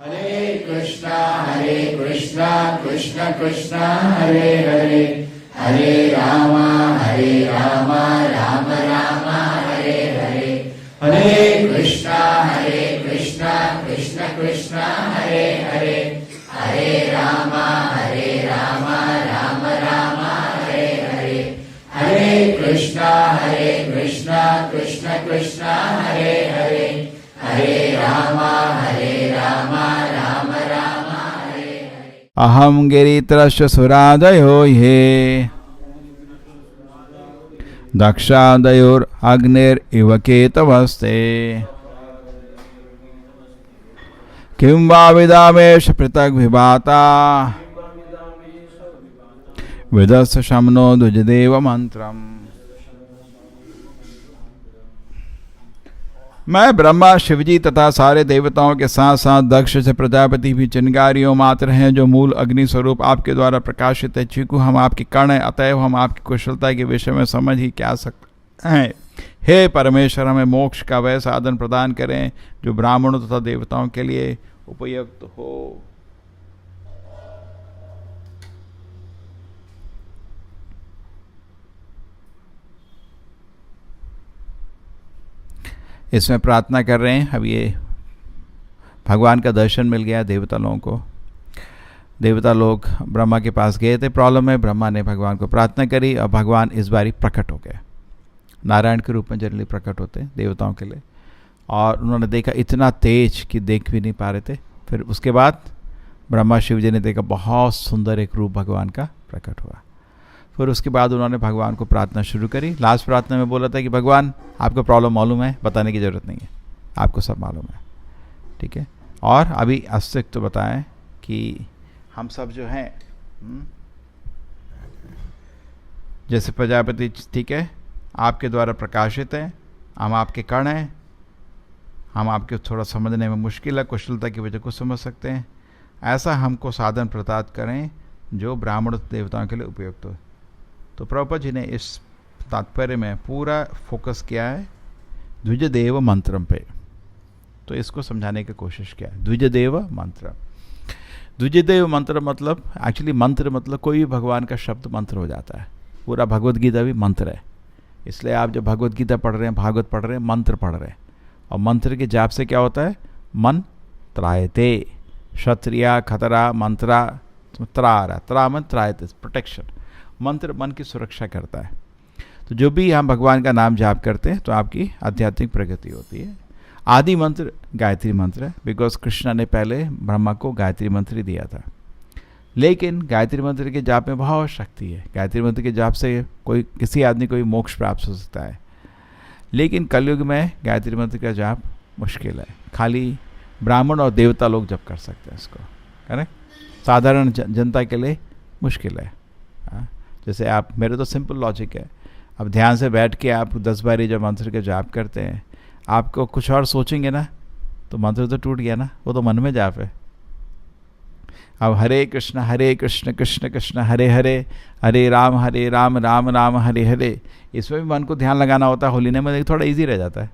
हरे कृष्णा कृष्ण कृष्ण हरे हरे, हरे राम राम राम हरे हरे, हरे कृष्णा कृष्ण कृष्ण हरे हरे, हरे राम राम राम हरे हरे, हरे कृष्णा कृष्ण कृष्ण हरे हरे, हरे राम राम राम हरे हरे। अहम गिरित्रस्य सुरादयो ये दक्षादयोर अग्निर इव केतवस्ते, किं वा विदामेश पृथक् विभाता विदस्य शमनो द्विजदेव मंत्रम। मैं ब्रह्मा शिवजी तथा सारे देवताओं के साथ साथ दक्ष से प्रजापति भी चिन्हकारियों मात्र हैं जो मूल अग्नि स्वरूप आपके द्वारा प्रकाशित है। चूंकि हम आपके कर्ण हैं, अतएव हम आपकी कुशलता के विषय में समझ ही क्या सकते हैं। हे परमेश्वर, हमें मोक्ष का वह साधन प्रदान करें जो ब्राह्मणों तथा देवताओं के लिए उपयुक्त हो। इसमें प्रार्थना कर रहे हैं। अब ये भगवान का दर्शन मिल गया देवता लोगों को। देवता लोग ब्रह्मा के पास गए थे प्रॉब्लम में, ब्रह्मा ने भगवान को प्रार्थना करी और भगवान इस बारी प्रकट हो गए। नारायण के रूप में जनरली प्रकट होते हैं देवताओं के लिए, और उन्होंने देखा इतना तेज कि देख भी नहीं पा रहे थे। फिर उसके बाद ब्रह्मा शिव जी ने देखा बहुत सुंदर एक रूप भगवान का प्रकट हुआ। फिर उसके बाद उन्होंने भगवान को प्रार्थना शुरू करी। लास्ट प्रार्थना में बोला था कि भगवान आपको प्रॉब्लम मालूम है, बताने की ज़रूरत नहीं है, आपको सब मालूम है, ठीक है। और अभी अस्तित्व तो बताएं कि हम सब जो हैं, जैसे प्रजापति, ठीक है, आपके द्वारा प्रकाशित हैं, हम आपके कर्ण हैं, हम आपके थोड़ा समझने में मुश्किल है, कुशलता की वजह को समझ सकते हैं। ऐसा हमको साधन प्रदान करें जो ब्राह्मण देवताओं के लिए उपयुक्त हो। तो प्रभुपाद जी ने इस तात्पर्य में पूरा फोकस किया है द्विजदेव मंत्रम पे, तो इसको समझाने की कोशिश किया है। द्विजदेव मंत्र, द्विजदेव मंत्र मतलब एक्चुअली मंत्र मतलब कोई भी भगवान का शब्द मंत्र हो जाता है। पूरा भगवत गीता भी मंत्र है, इसलिए आप जब भगवत गीता पढ़ रहे हैं, भागवत पढ़ रहे हैं, मंत्र पढ़ रहे हैं। और मंत्र के जाप से क्या होता है? मन त्रायते, क्षत्रिया खतरा मंत्रा त्रा मन त्रायते, प्रोटेक्शन। मंत्र मन की सुरक्षा करता है। तो जो भी हम भगवान का नाम जाप करते हैं तो आपकी आध्यात्मिक प्रगति होती है। आदि मंत्र गायत्री मंत्र है, बिकॉज कृष्णा ने पहले ब्रह्मा को गायत्री मंत्र ही दिया था। लेकिन गायत्री मंत्र के जाप में बहुत शक्ति है। गायत्री मंत्र के जाप से किसी आदमी को भी मोक्ष प्राप्त हो सकता है। लेकिन कलयुग में गायत्री मंत्र का जाप मुश्किल है, खाली ब्राह्मण और देवता लोग जप कर सकते हैं इसको, करेक्ट। साधारण जनता के लिए मुश्किल है। जैसे आप, मेरे तो सिंपल लॉजिक है, अब ध्यान से बैठ के आप 10 बार जब मंत्र के जाप करते हैं, आपको कुछ और सोचेंगे ना तो मंत्र तो टूट गया ना, वो तो मन में जाप है। अब हरे कृष्ण कृष्ण कृष्ण हरे हरे, हरे राम राम राम हरे हरे, इसमें भी मन को ध्यान लगाना होता है। होली में थोड़ा इजी रह जाता है।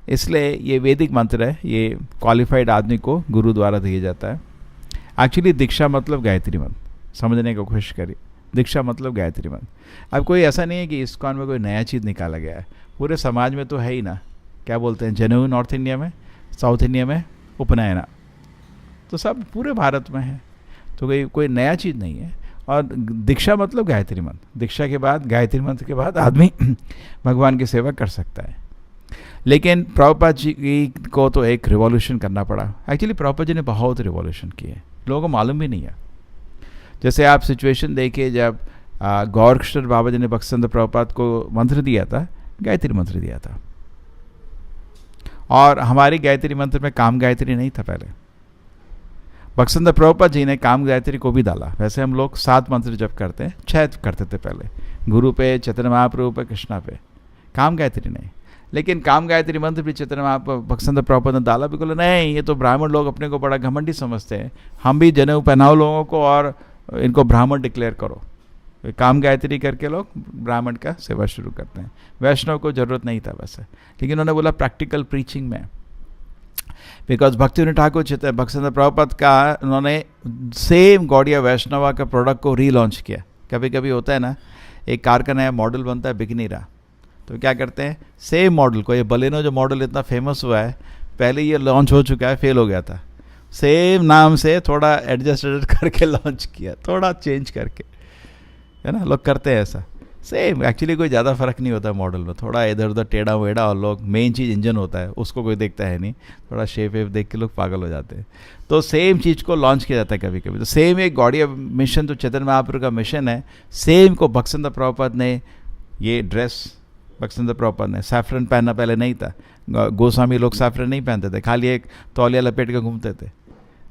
इसलिए ये वैदिक मंत्र है, ये क्वालिफाइड आदमी को गुरु द्वारा दिया जाता है। एक्चुअली दीक्षा मतलब गायत्री मंत्र, समझने की कोशिश करिए। दीक्षा मतलब गायत्री मंत्र। अब कोई ऐसा नहीं है कि इस्कॉन में कोई नया चीज़ निकाला गया है, पूरे समाज में तो है ही ना। क्या बोलते हैं, जनेऊ नॉर्थ इंडिया में, साउथ इंडिया में उपनयना, तो सब पूरे भारत में है, तो कोई नया चीज़ नहीं है। और दीक्षा मतलब गायत्री मंत्र। दीक्षा के बाद, गायत्री मंत्र के बाद आदमी भगवान की सेवा कर सकता है। लेकिन प्रभुपाद जी को तो एक रिवॉल्यूशन करना पड़ा। एक्चुअली प्रभुपाद जी ने बहुत रिवॉल्यूशन किए, लोगों को मालूम भी नहीं है। जैसे आप सिचुएशन देखिए, जब गौरकृष्ण बाबा जी ने भक्तिसिद्धांत प्रभुपाद को मंत्र दिया था, गायत्री मंत्र दिया था। और हमारी गायत्री मंत्र में काम गायत्री नहीं था पहले। भक्तिसिद्धांत प्रभुपाद जी ने काम गायत्री को भी डाला। वैसे हम लोग 7 मंत्र जप करते हैं, 6 करते थे पहले, गुरु पे, चैतन्य महाप्रभु पे, कृष्णा पे, काम गायत्री नहीं। लेकिन काम गायत्री मंत्र भी चैतन्य महाप्रभु भक्तिसिद्धांत प्रभुपाद ने डाला। बिल्कुल नहीं, ये तो ब्राह्मण लोग अपने को बड़ा घमंडी समझते हैं, हम भी जनेऊ पहनाओ लोगों को और इनको ब्राह्मण डिक्लेयर करो। काम गायत्री करके लोग ब्राह्मण का सेवा शुरू करते हैं। वैष्णव को जरूरत नहीं था वैसे, लेकिन उन्होंने बोला प्रैक्टिकल प्रीचिंग में बिकॉज भक्तिविनोद ठाकुर भक्तिसिद्धांत प्रभुपाद का उन्होंने सेम गौड़िया वैष्णवा का प्रोडक्ट को रीलॉन्च किया। कभी कभी होता है ना, एक कार का नया मॉडल बनता है, बिक नहीं रहा, तो क्या करते हैं सेम मॉडल को, ये बलेनो जो मॉडल इतना फेमस हुआ है, पहले ये लॉन्च हो चुका है, फेल हो गया था, सेम नाम से थोड़ा एडजस्ट करके लॉन्च किया, थोड़ा चेंज करके, है ना, लोग करते हैं ऐसा। सेम एक्चुअली कोई ज़्यादा फ़र्क नहीं होता मॉडल में, थोड़ा इधर उधर टेढ़ा वेढ़ा, और लोग मेन चीज़ इंजन होता है, उसको कोई देखता है नहीं, थोड़ा शेप वेप देख के लोग पागल हो जाते हैं। तो सेम चीज़ को लॉन्च किया जाता है कभी कभी। तो सेम एक गौड़िया मिशन, तो चैतन्य महाप्रभु का मिशन है, सेम को भक्तिसिद्धांत प्रभुपाद ने ये ड्रेस, भक्तिसिद्धांत प्रभुपाद ने सैफरन पहनना पहले नहीं था, गोस्वामी लोग सैफरन नहीं पहनते थे, खाली एक तौलिया लपेट के घूमते थे।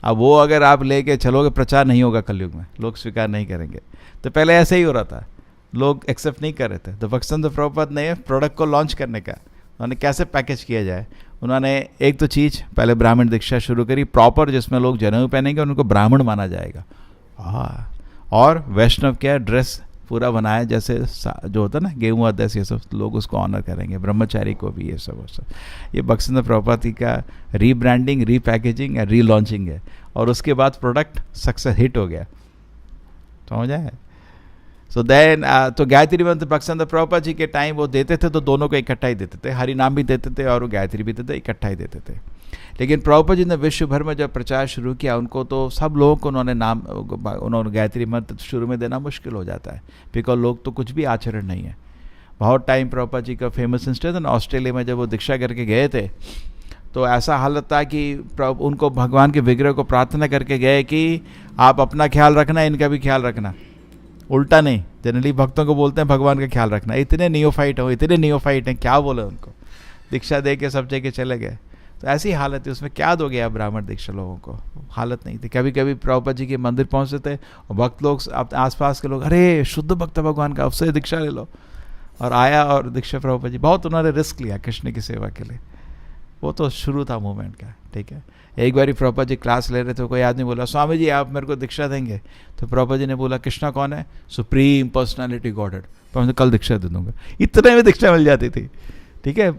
अब वो अगर आप लेके चलोगे, प्रचार नहीं होगा कलयुग में, लोग स्वीकार नहीं करेंगे। तो पहले ऐसे ही हो रहा था, लोग एक्सेप्ट नहीं कर रहे थे। तो भक्तिसिद्धांत प्रभुपाद ने प्रोडक्ट को लॉन्च करने का, उन्होंने कैसे पैकेज किया जाए, उन्होंने एक तो चीज़ पहले ब्राह्मण दीक्षा शुरू करी प्रॉपर, जिसमें लोग जनेऊ पहनेंगे और उनको ब्राह्मण माना जाएगा। हाँ, और वैष्णव क्या ड्रेस पूरा बनाया, जैसे जो होता है ना गेहूँ अध्यक्ष, ये सब लोग उसको ऑनर करेंगे, ब्रह्मचारी को भी, ये सब ये भक्तिसिद्धांत प्रभुपाद का रीब्रांडिंग, रीपैकेजिंग या रीलॉन्चिंग है। और उसके बाद प्रोडक्ट सक्सेस हिट हो गया, समझ आए। सो देन तो गायत्री मंत्र भक्तिसिद्धांत प्रभुपाद जी के टाइम वो देते थे, तो दोनों को इकट्ठा ही देते थे, हरि नाम भी देते थे और गायत्री भी देते थे, इकट्ठा ही देते थे। लेकिन प्रभुपाद जी ने विश्व भर में जब प्रचार शुरू किया, उनको तो सब लोगों को उन्होंने गायत्री मंत्र शुरू में देना मुश्किल हो जाता है, बिकॉज लोग तो कुछ भी आचरण नहीं है। बहुत टाइम प्रभुपाद जी का फेमस इंस्टेंस ऑस्ट्रेलिया में जब वो दीक्षा करके गए थे, तो ऐसा हालत था कि उनको भगवान के विग्रह को प्रार्थना करके गए कि आप अपना ख्याल रखना, इनका भी ख्याल रखना, उल्टा नहीं। जनरली भक्तों को बोलते हैं भगवान का ख्याल रखना, इतने नियोफाइट हैं, क्या बोले उनको, दीक्षा दे के सब जगह चले गए। तो ऐसी हालत है, उसमें क्या दोगे आप ब्राह्मण दीक्षा लोगों को, हालत नहीं थी। कभी कभी प्रभुपाद जी के मंदिर पहुंचते थे और भक्त लोग, आसपास के लोग, अरे शुद्ध भक्त भगवान का, उससे दीक्षा ले लो, और आया और दीक्षा प्रभुपाद जी, बहुत उन्होंने रिस्क लिया कृष्ण की सेवा के लिए। वो तो शुरू था मूवमेंट का, ठीक है। एक बारी प्रभुपाद जी क्लास ले रहे थे, कोई आदमी बोला, स्वामी जी आप मेरे को दीक्षा देंगे? तो प्रभुपाद जी ने बोला, कृष्णा कौन है? Supreme personality godhead. तो कल दीक्षा दे दूंगा, इतने में दीक्षा मिल जाती थी, ठीक है।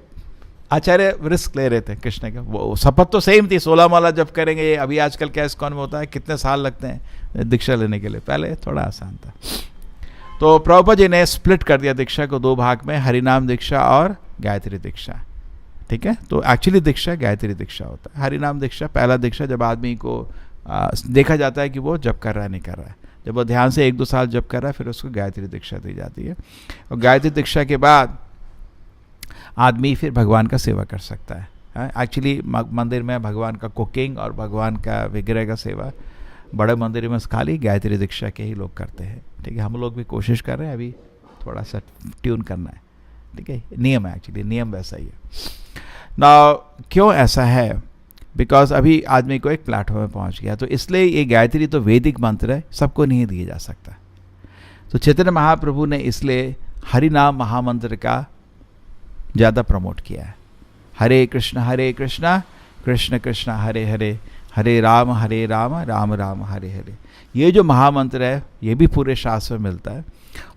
आचार्य रिस्क ले रहे थे कृष्ण का, वो शपथ तो सेम थी, 16 माला जब करेंगे। अभी आजकल क्या इस्कॉन में होता है, कितने साल लगते हैं दीक्षा लेने के लिए, पहले थोड़ा आसान था। तो प्रभुपाद जी ने स्प्लिट कर दिया दीक्षा को 2 भाग में, हरिनाम दीक्षा और गायत्री दीक्षा, ठीक है। तो एक्चुअली दीक्षा गायत्री दीक्षा होता है। हरिनाम दीक्षा पहला दीक्षा, जब आदमी को देखा जाता है कि वो जप कर रहा है नहीं कर रहा है, जब वो ध्यान से 1-2 साल जप कर रहा है, फिर उसको गायत्री दीक्षा दी जाती है। और गायत्री दीक्षा के बाद आदमी फिर भगवान का सेवा कर सकता है। एक्चुअली मंदिर में भगवान का कुकिंग और भगवान का विग्रह का सेवा बड़े मंदिर में खाली गायत्री दीक्षा के ही लोग करते हैं, ठीक है। हम लोग भी कोशिश कर रहे हैं, अभी थोड़ा सा ट्यून करना है, ठीक है। नियम है, एक्चुअली नियम वैसा ही है ना। क्यों ऐसा है? बिकॉज अभी आदमी को एक प्लेटफॉर्म में पहुंच गया, तो इसलिए ये गायत्री तो वैदिक मंत्र है, सबको नहीं दिया जा सकता। तो चैतन्य महाप्रभु ने इसलिए हरिनाम महामंत्र का ज़्यादा प्रमोट किया है। हरे कृष्ण कृष्ण कृष्ण हरे हरे, हरे राम राम राम हरे हरे। ये जो महामंत्र है, ये भी पूरे शास्त्र में मिलता है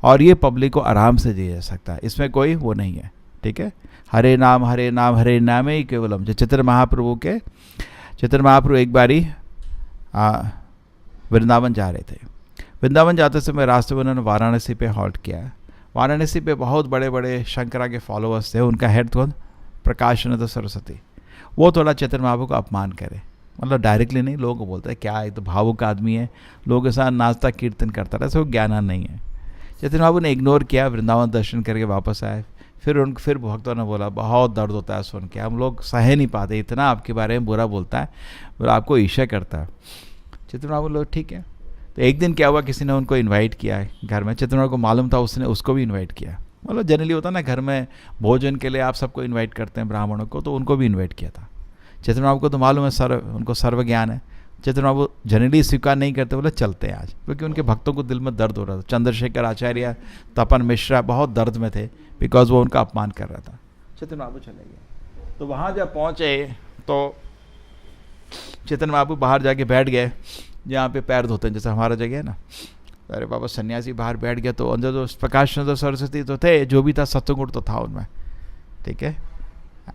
और ये पब्लिक को आराम से दिया जा सकता है, इसमें कोई वो नहीं है, ठीक है। हरे नाम हरे नाम ही केवलम। जो चैतन्य महाप्रभु एक बारी वृंदावन जा रहे थे। वृंदावन जाते समय रास्ते में उन्होंने वाराणसी पे हॉल्ट किया। वाराणसी पे बहुत बड़े बड़े शंकरा के फॉलोअर्स थे। उनका हेड कौन? प्रकाशानंद सरस्वती। वो थोड़ा चैतन्य महाप्रभु को अपमान करे, मतलब डायरेक्टली नहीं, लोगों को बोलता है क्या ये तो भावुक आदमी है, लोगों के साथ नाचता कीर्तन करता रहा, वो ज्ञान नहीं है। चैतन्य महाप्रभु ने इग्नोर किया, वृंदावन दर्शन करके वापस आए। फिर भक्तों ने बोला बहुत दर्द होता है सुन के, हम लोग सह नहीं पाते, इतना आपके बारे में बुरा बोलता है, बोला आपको ईर्ष्या करता है। चैतन्य महाप्रभु बोले ठीक है। तो एक दिन क्या हुआ, किसी ने उनको इनवाइट किया है घर में। चैतन्य महाप्रभु को मालूम था, उसने उसको भी इनवाइट किया। मतलब जनरली होता है ना, घर में भोजन के लिए आप सबको इनवाइट करते हैं ब्राह्मणों को, तो उनको भी इन्वाइट किया था। चैतन्य महाप्रभु को तो मालूम है, उनको सर्व ज्ञान है। चैतन्य महाप्रभु जनरली स्वीकार नहीं करते, बोले चलते हैं आज, क्योंकि उनके भक्तों को दिल में दर्द हो रहा था। चंद्रशेखर आचार्य, तपन मिश्रा बहुत दर्द में थे, बिकॉज वो उनका अपमान कर रहा था। चैतन्य महाप्रभु चले गए। तो वहाँ जब पहुँचे तो चैतन्य महाप्रभु बाहर जाके बैठ गए, जहाँ पे पैर धोते हैं, जैसे हमारा जगह है ना। अरे बाबा सन्यासी बाहर बैठ गया, तो अंदर जो प्रकाशानंद सरस्वती तो थे, जो भी था सत्वगुण तो था उनमें, ठीक है।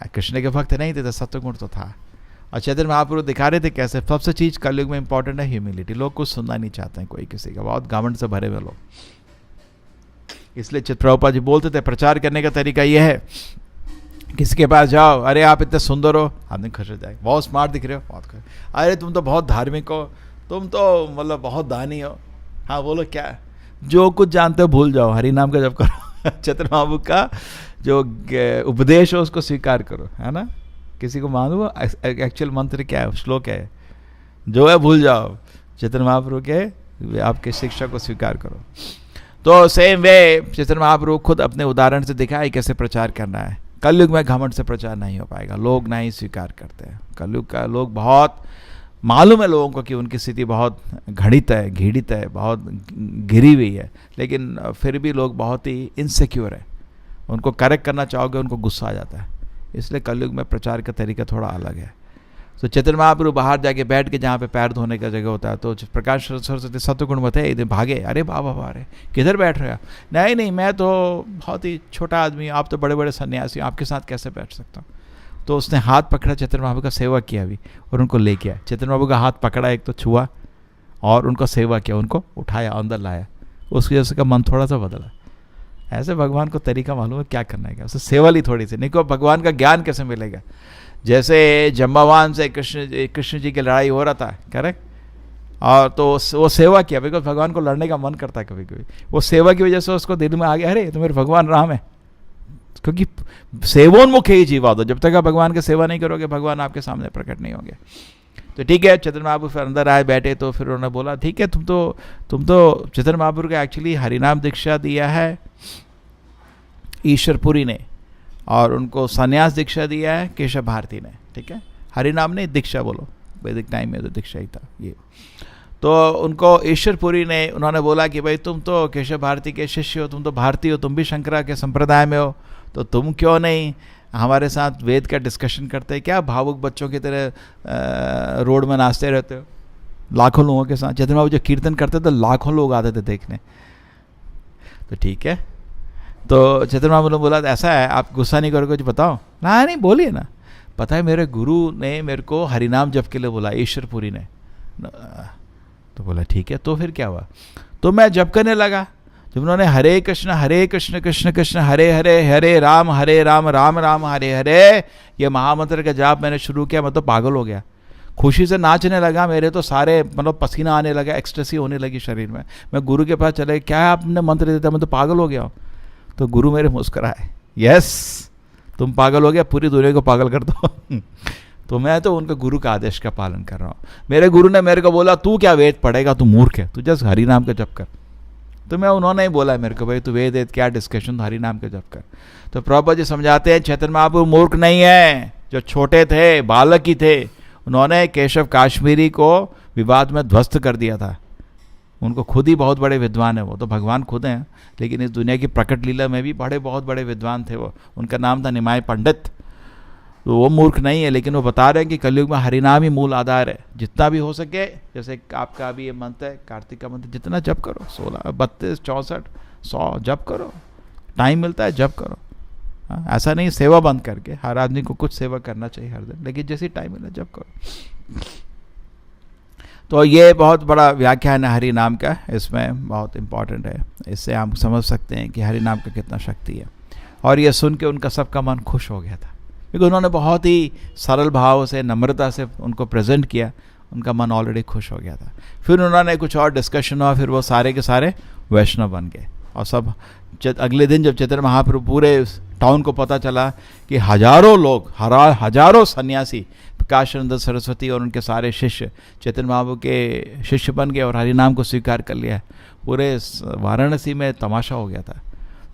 कृष्ण के भक्त नहीं थे तो सत्वगुण तो था। और चैतन्य महाप्रभु दिखा रहे थे कैसे सबसे चीज़ कलयुग में इंपॉर्टेंट है ह्यूमिलिटी। लोग कुछ सुनना नहीं चाहते हैं कोई किसी का, बहुत घमंड से भरे हुए लोग। इसलिए प्रभुपाद जी बोलते थे प्रचार करने का तरीका यह है, किसी के पास जाओ, अरे आप इतने सुंदर हो, आदमी खुश हो जाएगा, बहुत स्मार्ट दिख रहे हो, बहुत खुश, अरे तुम तो बहुत धार्मिक हो, तुम तो मतलब बहुत दानी हो, हाँ बोलो क्या, जो कुछ जानते हो भूल जाओ, हरि नाम का जप करो। चैतन्य महाप्रभु का जो उपदेश हो उसको स्वीकार करो, है ना। किसी को मालूम एक्चुअल मंत्र क्या है, श्लोक है, जो है भूल जाओ, चैतन्य महाप्रभु के आपके शिक्षा को स्वीकार करो। तो सेम वे चैतन्य महाप्रभु खुद अपने उदाहरण से दिखाए कैसे प्रचार करना है। कलयुग में घमंड से प्रचार नहीं हो पाएगा, लोग नहीं स्वीकार करते हैं। कलयुग का लोग बहुत मालूम है लोगों को कि उनकी स्थिति बहुत घड़ित है, घीड़ित है, बहुत गिरी हुई है, लेकिन फिर भी लोग बहुत ही इनसिक्योर है। उनको करेक्ट करना चाहोगे उनको गुस्सा आ जाता है। इसलिए कलयुग में प्रचार का तरीका थोड़ा अलग है। तो चैतन्य महाप्रभु बाहर जाके बैठ के जहाँ पे पैर धोने का जगह होता है, तो प्रकाश सरस्वती सत्वगुण मत है, इधर भागे, अरे बाबा अरे किधर बैठ रहे हो? नहीं नहीं, मैं तो बहुत ही छोटा आदमी हूँ, आप तो बड़े बड़े सन्यासी, आपके साथ कैसे बैठ सकता हूँ? तो उसने हाथ पकड़ा, चैतन्य महाप्रभु का सेवा किया भी और उनको ले गया। चैतन्य महाप्रभु का हाथ पकड़ा, एक तो छुआ और उनको सेवा किया, उनको उठाया, अंदर लाया। उसकी वजह से का मन थोड़ा सा बदला। ऐसे भगवान को तरीका मालूम है क्या करना है, उससे सेवा ली थोड़ी सी, नहीं को भगवान का ज्ञान कैसे मिलेगा। जैसे जम्बावान से कृष्ण जी की लड़ाई हो रहा था, करेक्ट, और तो वो सेवा किया, बिकॉज भगवान को लड़ने का मन करता है कभी कभी। वो सेवा की वजह से उसको दिल में आ गया, अरे तो मेरे भगवान राम है। क्योंकि सेवोन्मुख ही जीवा दो, जब तक आप भगवान की सेवा नहीं करोगे भगवान आपके सामने प्रकट नहीं होंगे। तो ठीक है, चैतन्य महाप्रभु फिर अंदर आए, बैठे, तो फिर उन्होंने बोला ठीक है, तुम तो चैतन्य महाप्रभु को एक्चुअली हरिनाम दीक्षा दिया है ईश्वरपुरी ने, और उनको संन्यास दीक्षा दिया है केशव भारती ने, ठीक है। हरिनाम नहीं, दीक्षा बोलो, वैदिक टाइम में तो दीक्षा ही था ये। तो उनको ईश्वरपुरी ने उन्होंने बोला कि भाई तुम तो केशव भारती के शिष्य हो, तुम तो भारती हो, तुम भी शंकरा के संप्रदाय में हो, तो तुम क्यों नहीं हमारे साथ वेद का डिस्कशन करते? क्या भावुक बच्चों की तरह रोड में नाचते रहते हो लाखों लोगों के साथ? चैतन्य बाबू जो कीर्तन करते थे लाखों लोग आते थे देखने। तो ठीक है, तो चैतन्य बाबू ने बोला ऐसा है, आप गुस्सा नहीं करोगे, कुछ बताओ ना। नहीं बोलिए ना। पता है मेरे गुरु ने मेरे को हरिनाम जप के लिए बोला, ईश्वरपुरी ने। तो बोला ठीक है, तो फिर क्या हुआ? तो मैं जप करने लगा। जब उन्होंने हरे कृष्ण कृष्ण कृष्ण हरे हरे, हरे राम राम राम हरे हरे, ये महामंत्र का जाप मैंने शुरू किया, मैं तो पागल हो गया, खुशी से नाचने लगा। मेरे तो सारे मतलब पसीना आने लगा, एक्सटेसी होने लगी शरीर में। मैं गुरु के पास चले, क्या आपने मंत्र देता? मैं तो पागल हो गया हूँ। तो गुरु मेरे मुस्कुराए, यस तुम पागल हो गया, पूरी दुनिया को पागल कर दो। तो मैं तो उनके गुरु का आदेश का पालन कर रहा हूँ। मेरे गुरु ने मेरे को बोला तू क्या वेद पढ़ेगा, तू मूर्ख है, तू जस्ट हरि नाम का जप कर। तो मैं उन्होंने ही बोला मेरे को, भाई तू वेद क्या डिस्कशन, हरि नाम का जप कर। तो प्रभुपाद जी समझाते हैं चैतन्य महाप्रभु मूर्ख नहीं है, जो छोटे थे, बालक ही थे, उन्होंने केशव काश्मीरी को विवाद में ध्वस्त कर दिया था। उनको खुद ही बहुत बड़े विद्वान है, वो तो भगवान खुद हैं, लेकिन इस दुनिया की प्रकट लीला में भी बहुत बड़े विद्वान थे वो। उनका नाम था निमाय पंडित। तो वो मूर्ख नहीं है, लेकिन वो बता रहे हैं कि कलयुग में हरिनाम ही मूल आधार है। जितना भी हो सके, जैसे आपका अभी ये मंत्र है कार्तिक का मंत्र, जितना जप करो, 16 32 64 100 जप करो, टाइम मिलता है जप करो। ऐसा नहीं सेवा बंद करके, हर आदमी को कुछ सेवा करना चाहिए हर दिन, लेकिन जैसे टाइम मिले जप करो। तो ये बहुत बड़ा व्याख्यान है हरि नाम का, इसमें बहुत इम्पॉर्टेंट है। इससे आप समझ सकते हैं कि हरि नाम का कितना शक्ति है। और ये सुन के उनका सबका मन खुश हो गया था, क्योंकि उन्होंने बहुत ही सरल भाव से, नम्रता से उनको प्रेजेंट किया। उनका मन ऑलरेडी खुश हो गया था। फिर उन्होंने कुछ और डिस्कशन हुआ, फिर वो सारे के सारे वैष्णव बन गए। और सब अगले दिन जब चैतन्य महाप्रभु पूरे टाउन को पता चला कि हजारों लोग, हजारों सन्यासी, प्रकाशानंद सरस्वती और उनके सारे शिष्य चैतन्य महाप्रभु के शिष्य बन गए और हरि नाम को स्वीकार कर लिया, पूरे वाराणसी में तमाशा हो गया था।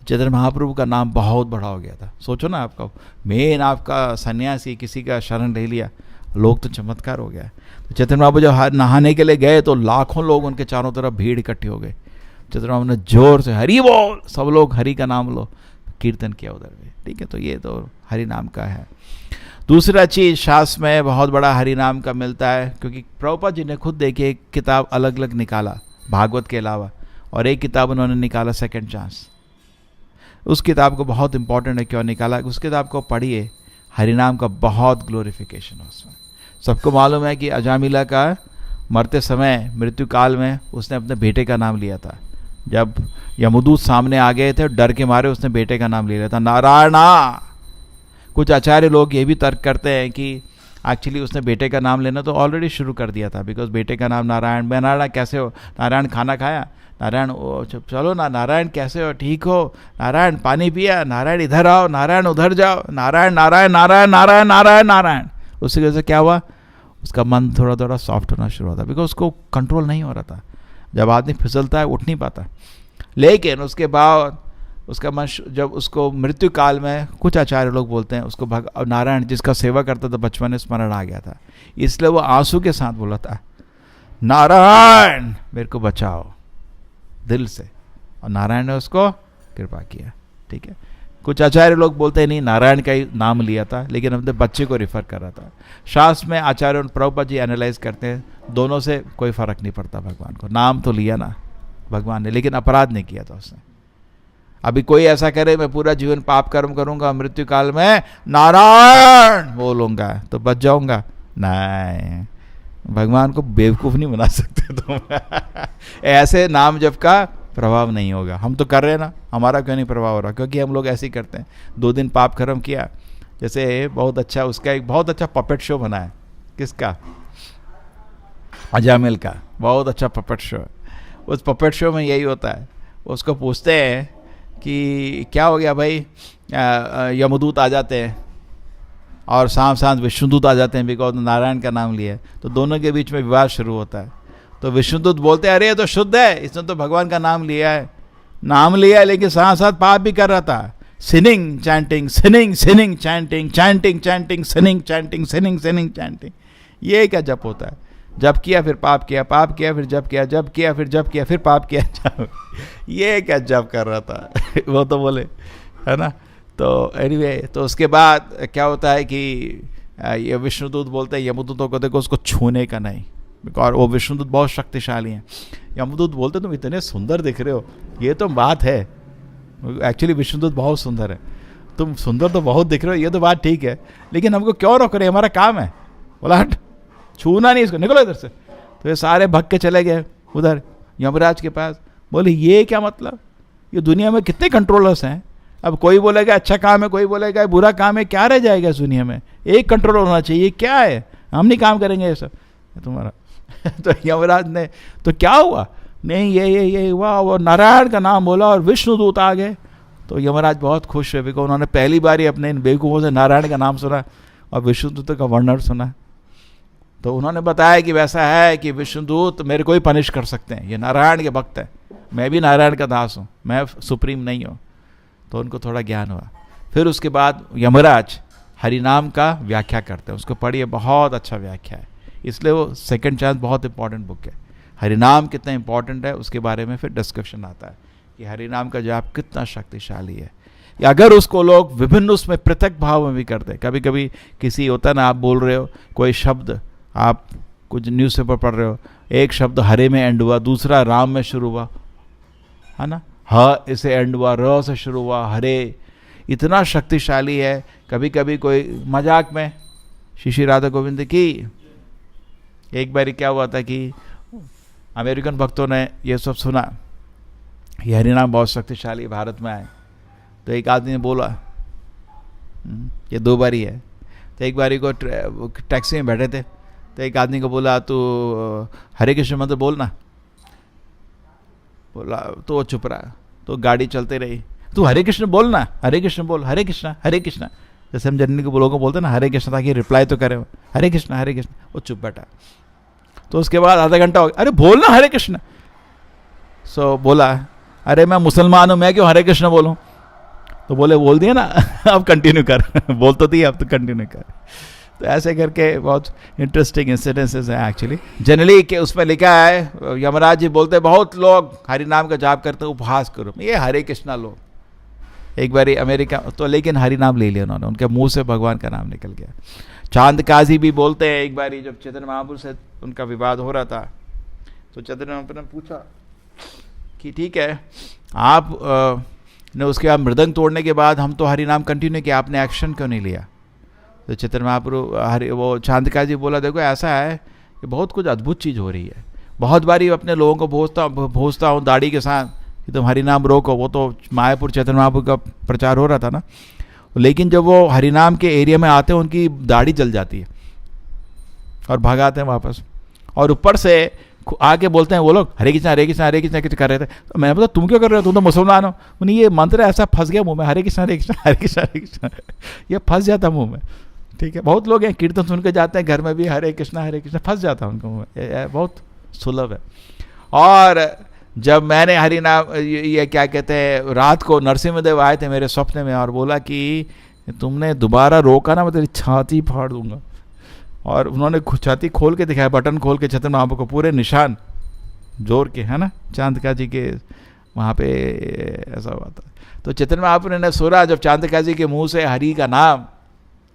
चैतन्य महाप्रभु का नाम बहुत बड़ा हो गया था। सोचो ना, आपका मेन आपका सन्यासी किसी का शरण ले लिया, लोग तो चमत्कार हो गया। तो चैतन्य महाप्रभु जब नहाने के लिए गए तो लाखों लोग उनके चारों तरफ भीड़ इकट्ठी हो गए। चैतन्य महाप्रभु ने जोर से हरि बोल, सब लोग हरि का नाम लो, कीर्तन किया उधर भी। ठीक है, तो ये तो हरि नाम का है। दूसरा चीज़ शास्त्र में बहुत बड़ा हरि नाम का मिलता है, क्योंकि प्रभुपाद जी ने खुद देखिए एक किताब अलग अलग निकाला भागवत के अलावा, और एक किताब उन्होंने निकाला सेकंड चांस। उस किताब को बहुत इंपॉर्टेंट है, क्यों निकाला? उस किताब को पढ़िए, हरिनाम का बहुत ग्लोरिफिकेशन है उसमें। सबको मालूम है कि अजामिला का मरते समय मृत्यु काल में उसने अपने बेटे का नाम लिया था। जब यमदूत सामने आ गए थे, डर के मारे उसने बेटे का नाम ले लिया था, नारायणा। कुछ आचार्य लोग ये भी तर्क करते हैं कि एक्चुअली उसने बेटे का नाम लेना तो ऑलरेडी शुरू कर दिया था, बिकॉज बेटे का नाम नारायण। मैं नारायण कैसे हो? नारायण खाना खाया? नारायण चलो ना, नारायण कैसे हो? ठीक हो? नारायण पानी पिया? नारायण इधर आओ, नारायण उधर जाओ, नारायण नारायण नारायण नारायण नारायण नारायण। उसकी वजह से क्या हुआ, उसका मन थोड़ा थोड़ा सॉफ्ट होना शुरू होता, बिकॉज उसको कंट्रोल नहीं हो रहा था। जब आदमी फिसलता है उठ नहीं पाता। लेकिन उसके बाद उसका मन, जब उसको मृत्यु काल में, कुछ आचार्य लोग बोलते हैं उसको नारायण जिसका सेवा करता था बचपन में स्मरण आ गया था, इसलिए वो आंसू के साथ बोला था, नारायण मेरे को बचाओ, दिल से। और नारायण ने उसको कृपा किया। ठीक है, कुछ आचार्य लोग बोलते हैं नहीं, नारायण का ही नाम लिया था, लेकिन अपने बच्चे को रिफर कर रहा था। शास्त्र में आचार्य प्रभुपाद जी एनालाइज करते हैं, दोनों से कोई फर्क नहीं पड़ता। भगवान को नाम तो लिया ना भगवान ने, लेकिन अपराध नहीं किया था उसने। अभी कोई ऐसा करे मैं पूरा जीवन पाप कर्म करूंगा, मृत्यु काल में नारायण बोलूंगा तो बच जाऊंगा, नहीं, भगवान को बेवकूफ नहीं बना सकते तुम। ऐसे नाम जप का प्रभाव नहीं होगा। हम तो कर रहे हैं ना, हमारा क्यों नहीं प्रभाव हो रहा? क्योंकि हम लोग ऐसे ही करते हैं। 2 दिन पाप कर्म किया, जैसे बहुत अच्छा, उसका एक बहुत अच्छा पपेट शो बना है। किसका? अजामिल का बहुत अच्छा पपेट शो। उस पपेट शो में यही होता है, उसको पूछते हैं कि क्या हो गया भाई, यमदूत आ जाते हैं और साथ साथ विष्णुदूत आ जाते हैं, बिकॉज नारायण का नाम लिया है, तो दोनों के बीच में विवाद शुरू होता है। तो विष्णुदूत बोलते हैं, अरे ये तो शुद्ध है, इसने तो भगवान का नाम लिया है, लेकिन साथ साथ पाप भी कर रहा था। Sinning chanting, sinning sinning chanting, chanting chanting, sinning chanting, sinning sinning chanting. ये क्या जप होता है? जप किया फिर पाप किया, पाप किया फिर जप किया, जप किया फिर जप किया, फिर पाप किया। ये क्या जप कर रहा था? वो तो बोले, है ना। तो एनीवे, तो उसके बाद क्या होता है कि ये विष्णुदूत बोलते हैं यमदूतों को, देखो उसको छूने का नहीं, और वो विष्णुदूत बहुत शक्तिशाली हैं। यमदूत बोलते तुम इतने सुंदर दिख रहे हो, ये तो बात है, एक्चुअली विष्णुदूत बहुत सुंदर है, तुम सुंदर तो बहुत दिख रहे हो, ये तो बात ठीक है, लेकिन हमको क्यों रोक रहे? हमारा काम है। बोला हट, छूना नहीं इसको, निकलो इधर से। तो ये सारे भग के चले गए उधर यमराज के पास। बोले ये क्या मतलब, ये दुनिया में कितने कंट्रोलर्स हैं, अब कोई बोलेगा अच्छा काम है, कोई बोलेगा बुरा काम है, क्या रह जाएगा इस दुनिया में? एक कंट्रोलर होना चाहिए, क्या है, हम नहीं काम करेंगे ये सब तुम्हारा। तो यमराज ने, तो क्या हुआ? नहीं ये हुआ, वो नारायण का नाम बोला और विष्णुदूत आ गए। तो यमराज बहुत खुश हुए, बिकॉज उन्होंने पहली बार ही अपने इन बेवकूफ़ों से नारायण का नाम सुना और विष्णुदूत का वर्णन सुना। तो उन्होंने बताया कि वैसा है कि विष्णुदूत मेरे को ही पनिश कर सकते हैं, ये नारायण के भक्त है, मैं भी नारायण का दास हूँ, मैं सुप्रीम नहीं हूँ। तो उनको थोड़ा ज्ञान हुआ। फिर उसके बाद यमराज हरिनाम का व्याख्या करते हैं, उसको पढ़िए, बहुत अच्छा व्याख्या है, इसलिए वो सेकंड चांस बहुत इंपॉर्टेंट बुक है। हरिनाम कितना इंपॉर्टेंट है उसके बारे में फिर डिस्कशन आता है कि हरिनाम का जाप कितना शक्तिशाली है। या अगर उसको लोग विभिन्न उसमें पृथक भाव में भी करते हैं, कभी कभी किसी होता है ना, आप बोल रहे हो कोई शब्द, आप कुछ न्यूज़पेपर पढ़ रहे हो, एक शब्द हरे में एंड हुआ, दूसरा राम में शुरू हुआ, है ना, ह इसे एंड हुआ, र से शुरू हुआ, हरे, इतना शक्तिशाली है। कभी कभी कोई मजाक में, श्री राधा गोविंद की, एक बार क्या हुआ था कि अमेरिकन भक्तों ने ये सब सुना, ये हरिनाम बहुत शक्तिशाली भारत में आए, तो एक आदमी ने बोला, ये 2 बार ही है, तो एक बारी को टैक्सी में बैठे थे, तो एक आदमी को बोला तू हरे कृष्ण मंत्र बोलना, बोला तो वो चुप रहा, तो गाड़ी चलते रही, तू हरे कृष्ण बोलना, हरे कृष्ण बोल, हरे कृष्ण हरे कृष्ण, जैसे हम जनरली लोगों को बोलते हैं ना हरे कृष्ण, ताकि रिप्लाई तो करे, हरे कृष्ण हरे कृष्ण, वो चुप बैठा। तो उसके बाद आधा घंटा हो गया, अरे बोलना हरे कृष्ण। सो बोला, अरे मैं मुसलमान हूँ, मैं क्यों हरे कृष्ण बोलूँ? तो बोले बोल दिया ना, अब कंटिन्यू कर। बोल तो दिया, अब तो कंटिन्यू कर। तो ऐसे करके बहुत इंटरेस्टिंग इंसिडेंसेस हैं एक्चुअली। जनरली के उसमें लिखा है, यमराज जी बोलते बहुत लोग हरि नाम का जाप करते उपहास करो, ये हरे कृष्णा लोग। एक बार अमेरिका तो, लेकिन हरि नाम ले लिया उन्होंने, उनके मुंह से भगवान का नाम निकल गया। चांद काजी भी बोलते हैं, एक बार जब चैतन्य महाप्रभु से उनका विवाद हो रहा था, तो चैतन्य महाप्रभु ने पूछा कि ठीक है आप ने उसके बाद मृदंग तोड़ने के बाद हम तो हरि नाम कंटिन्यू किया, आपने एक्शन क्यों नहीं लिया? तो चैतन्य महाप्रभु वो चांदका जी बोला, देखो ऐसा है कि बहुत कुछ अद्भुत चीज़ हो रही है। बहुत बारी अपने लोगों को भोजता हूँ दाढ़ी के साथ कि तुम हरिनाम रोको। वो तो मायापुर चैतन्य महाप्रभु का प्रचार हो रहा था ना, लेकिन जब वो हरिनाम के एरिया में आते हैं उनकी दाढ़ी जल जाती है और भागाते हैं वापस, और ऊपर से आके बोलते हैं वो लोग हरे कृष्णा हरे कृष्णा हरे कृष्णा कुछ कर रहे थे। तो मैंने बोला तुम क्यों कर रहे हो, तुम तो मुसलमान हो। उन्हें ये मंत्र ऐसा फंस गया मुंह में, हरे कृष्णा हरे कृष्णा हरे कृष्णा हरे कृष्णा, ये फंस जाता मुंह में। ठीक है, बहुत लोग हैं कीर्तन सुन के जाते हैं घर में भी हरे कृष्णा फंस जाता है उनको मुंह में, बहुत सुलभ है। और जब मैंने हरि नाम ये क्या कहते हैं, रात को नरसिंहदेव आए थे मेरे सपने में और बोला कि तुमने दोबारा रोका ना मैं तेरी छाती फाड़ दूंगा। और उन्होंने छाती खोल के दिखाया, बटन खोल के चैतन्य महाप्रभु को पूरे निशान जोर के, है ना, चांदका जी के वहाँ पे ऐसा हुआ था। तो चैतन्य महाप्रभु ने सुना जब चांदका जी के मुंह से हरि का नाम,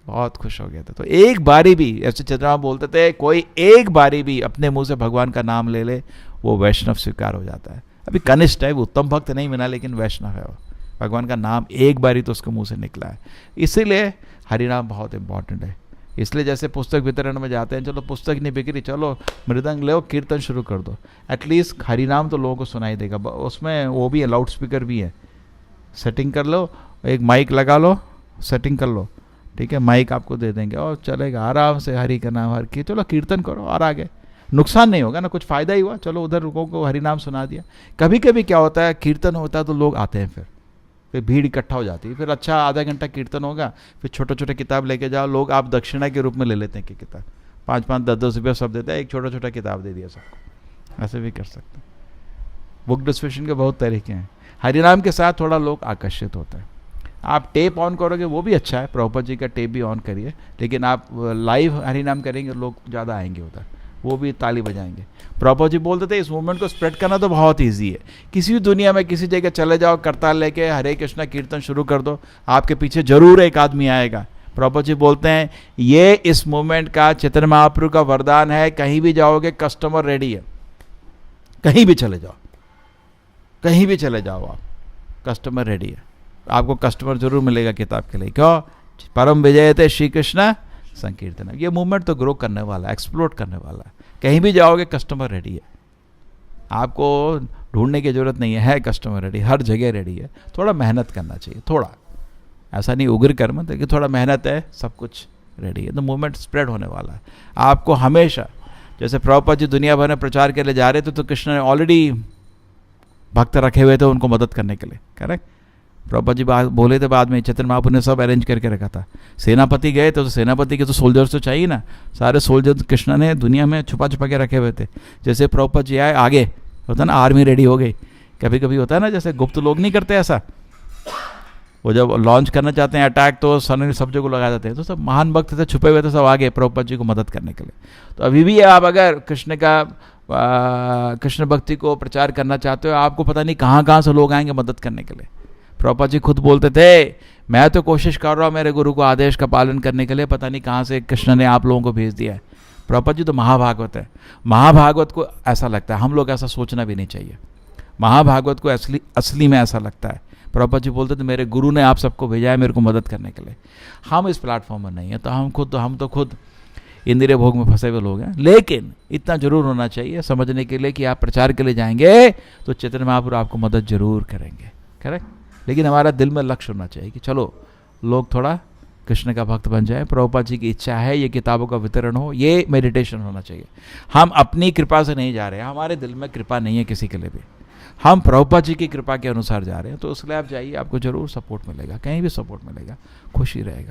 बहुत खुश हो गया था। तो एक बारी भी, ऐसे चैतन्य महाप्रभु बोलते थे, कोई एक बारी भी अपने मुंह से भगवान का नाम ले ले वो वैष्णव स्वीकार हो जाता है। अभी कनिष्ठ है, वो उत्तम भक्त नहीं मिला, लेकिन वैष्णव है वो। भगवान का नाम एक बारी तो उसके मुंह से निकला है। इसीलिए हरिनाम बहुत इंपॉर्टेंट है। इसलिए जैसे पुस्तक वितरण में जाते हैं, चलो पुस्तक नहीं बिक्री, चलो मृदंग लो, कीर्तन शुरू कर दो, एटलीस्ट हरिनाम तो लोगों को सुनाई देगा। उसमें वो भी है, लाउड स्पीकर भी है, सेटिंग कर लो, एक माइक लगा लो, सेटिंग कर लो, ठीक है, माइक आपको दे देंगे और चलेगा आराम से, हरि का नाम हर की, चलो कीर्तन करो और आगे नुकसान नहीं होगा ना, कुछ फ़ायदा ही हुआ, चलो उधर लोगों को हरि नाम सुना दिया। कभी कभी क्या होता है, कीर्तन होता है तो लोग आते हैं, फिर भीड़ इकट्ठा हो जाती है, फिर अच्छा आधा घंटा कीर्तन होगा, फिर छोटे छोटे किताब लेके जाओ, लोग आप दक्षिणा के रूप में ले लेते हैं कि किताब 5-5, 10-10 रुपये सब देते हैं, एक छोटा छोटा किताब दे दिया सबको, ऐसे भी कर सकते हैं। बुक डिस्ट्रीब्यूशन के बहुत तरीके हैं। हरिनाम के साथ थोड़ा लोग आकर्षित होते हैं। आप टेप ऑन करोगे वो भी अच्छा है, प्रभुपाद जी का टेप भी ऑन करिए, लेकिन आप लाइव हरिनाम करेंगे लोग ज़्यादा आएंगे उधर, वो भी ताली बजाएंगे। प्रभुपाद जी बोलते थे इस मूवमेंट को स्प्रेड करना तो बहुत ईजी है, किसी भी दुनिया में किसी जगह चले जाओ, करताल लेके हरे कृष्णा कीर्तन शुरू कर दो, आपके पीछे जरूर एक आदमी आएगा। प्रभुपाद जी बोलते हैं ये इस मूवमेंट का चैतन्य महाप्रभु का वरदान है, कहीं भी जाओगे कस्टमर रेडी है, कहीं भी चले जाओ, कहीं भी चले जाओ आप, कस्टमर रेडी है, आपको कस्टमर जरूर मिलेगा किताब के लिए। क्यों? परम विजय थे श्री कृष्ण संकीर्तन। ये मूवमेंट तो ग्रो करने वाला है, एक्सप्लोर करने वाला है, कहीं भी जाओगे कस्टमर रेडी है, आपको ढूंढने की जरूरत नहीं है कस्टमर रेडी, हर जगह रेडी है। थोड़ा मेहनत करना चाहिए, थोड़ा ऐसा नहीं उग्र कर्म, लेकिन थोड़ा मेहनत है, सब कुछ रेडी है, तो मूवमेंट स्प्रेड होने वाला है। आपको हमेशा, जैसे प्रभुपाद जी दुनिया भर में प्रचार के लिए जा रहे थे तो कृष्ण ने ऑलरेडी भक्त रखे हुए थे उनको मदद करने के लिए, करेक्ट। प्रभुपाद जी बोले थे बाद में, चैतन्य महाप्रभु ने सब अरेंज करके रखा था। सेनापति गए तो सेनापति के तो सोल्जर्स तो चाहिए ना, सारे सोल्जर्स कृष्ण ने दुनिया में छुपा छुपा के रखे हुए थे। जैसे प्रभुपाद जी आए, आगे होता ना आर्मी रेडी हो गई, कभी कभी होता है ना, जैसे गुप्त लोग नहीं करते ऐसा, वो जब लॉन्च करना चाहते हैं अटैक तो सडनली सब जगह लगा देते हैं, तो सब महान भक्त थे छुपे हुए थे, सब आगे प्रभुपाद जी को मदद करने के लिए। तो अभी भी आप अगर कृष्ण भक्ति को प्रचार करना चाहते हो, आपको पता नहीं कहाँ कहाँ से लोग आएंगे मदद करने के लिए। प्रभुपाद जी खुद बोलते थे मैं तो कोशिश कर रहा हूँ मेरे गुरु को आदेश का पालन करने के लिए, पता नहीं कहाँ से कृष्ण ने आप लोगों को भेज दिया है। प्रभुपाद जी तो महाभागवत है, महाभागवत को ऐसा लगता है, हम लोग ऐसा सोचना भी नहीं चाहिए, महाभागवत को असली में ऐसा लगता है। प्रभुपाद जी बोलते थे मेरे गुरु ने आप सबको भेजा है मेरे को मदद करने के लिए। हम इस प्लेटफॉर्म में नहीं है, तो हम तो खुद इंद्रिय भोग में फंसे हुए लोग हैं। लेकिन इतना जरूर होना चाहिए समझने के लिए कि आप प्रचार के लिए जाएंगे तो चैतन्य महाप्रभु आपको मदद जरूर करेंगे, करेक्ट। लेकिन हमारा दिल में लक्ष्य होना चाहिए कि चलो लोग थोड़ा कृष्ण का भक्त बन जाए। प्रभुपाद जी की इच्छा है ये किताबों का वितरण हो, ये मेडिटेशन होना चाहिए। हम अपनी कृपा से नहीं जा रहे हैं, हमारे दिल में कृपा नहीं है किसी के लिए भी, हम प्रभुपाद जी की कृपा के अनुसार जा रहे हैं। तो उसके लिए आप जाइए, आपको जरूर सपोर्ट मिलेगा, कहीं भी सपोर्ट मिलेगा, खुशी रहेगा।